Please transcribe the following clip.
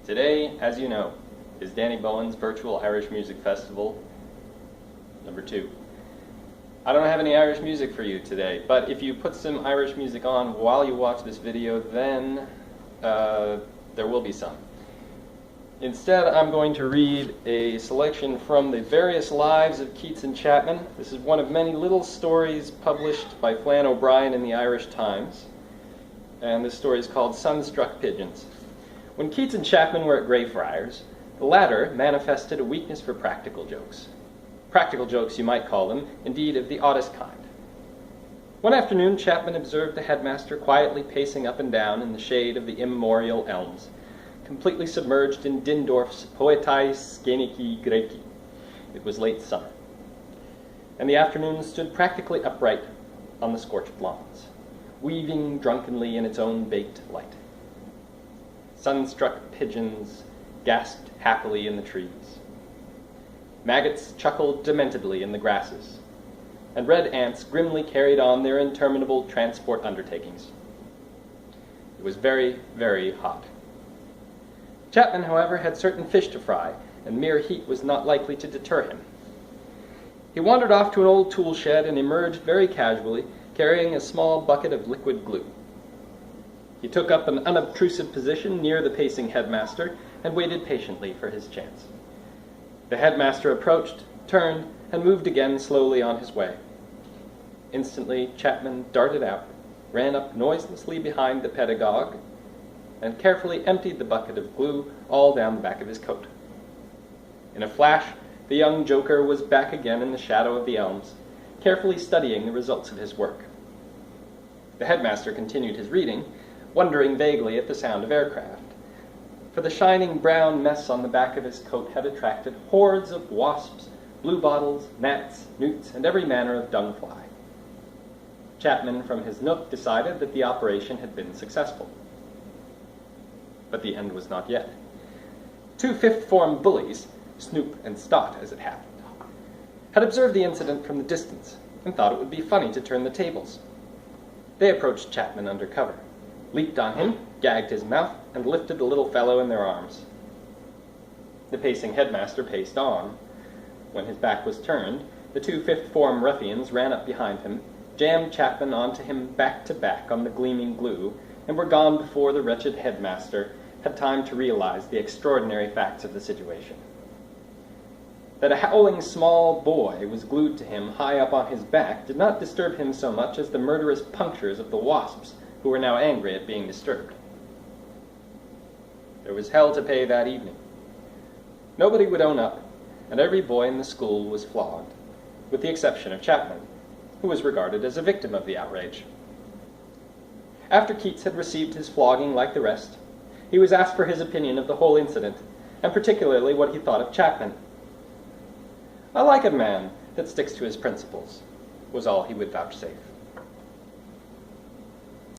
Today, as you know, is Danny Bowen's Virtual Irish Music Festival #2. I don't have any Irish music for you today, but if you put some Irish music on while you watch this video, then there will be some. Instead, I'm going to read a selection from the various lives of Keats and Chapman. This is one of many little stories published by Flann O'Brien in the Irish Times, and this story is called Sunstruck Pigeons. When Keats and Chapman were at Greyfriars, the latter manifested a weakness for practical jokes. Practical jokes, you might call them, indeed of the oddest kind. One afternoon, Chapman observed the headmaster quietly pacing up and down in the shade of the immemorial elms, completely submerged in Dindorf's Poetae Sceniki Greci. It was late summer, and the afternoon stood practically upright on the scorched lawns, weaving drunkenly in its own baked light. Sunstruck pigeons gasped happily in the trees. Maggots chuckled dementedly in the grasses, and red ants grimly carried on their interminable transport undertakings. It was very, very hot. Chapman, however, had certain fish to fry, and mere heat was not likely to deter him. He wandered off to an old tool shed and emerged very casually, carrying a small bucket of liquid glue. He took up an unobtrusive position near the pacing headmaster and waited patiently for his chance. The headmaster approached, turned, and moved again slowly on his way. Instantly, Chapman darted out, ran up noiselessly behind the pedagogue, and carefully emptied the bucket of glue all down the back of his coat. In a flash, the young joker was back again in the shadow of the elms, carefully studying the results of his work. The headmaster continued his reading, wondering vaguely at the sound of aircraft, for the shining brown mess on the back of his coat had attracted hordes of wasps, bluebottles, gnats, newts, and every manner of dung-fly. Chapman, from his nook, decided that the operation had been successful. But the end was not yet. Two fifth-form bullies, Snoop and Stot as it happened, had observed the incident from the distance and thought it would be funny to turn the tables. They approached Chapman under cover, leaped on him, gagged his mouth, and lifted the little fellow in their arms. The pacing headmaster paced on. When his back was turned, the two fifth-form ruffians ran up behind him, jammed Chapman onto him back to back on the gleaming glue, and were gone before the wretched headmaster had time to realize the extraordinary facts of the situation. That a howling small boy was glued to him high up on his back did not disturb him so much as the murderous punctures of the wasps, who were now angry at being disturbed. There was hell to pay that evening. Nobody would own up, and every boy in the school was flogged, with the exception of Chapman, who was regarded as a victim of the outrage. After Keats had received his flogging like the rest, he was asked for his opinion of the whole incident, and particularly what he thought of Chapman. "I like a man that sticks to his principles," was all he would vouchsafe.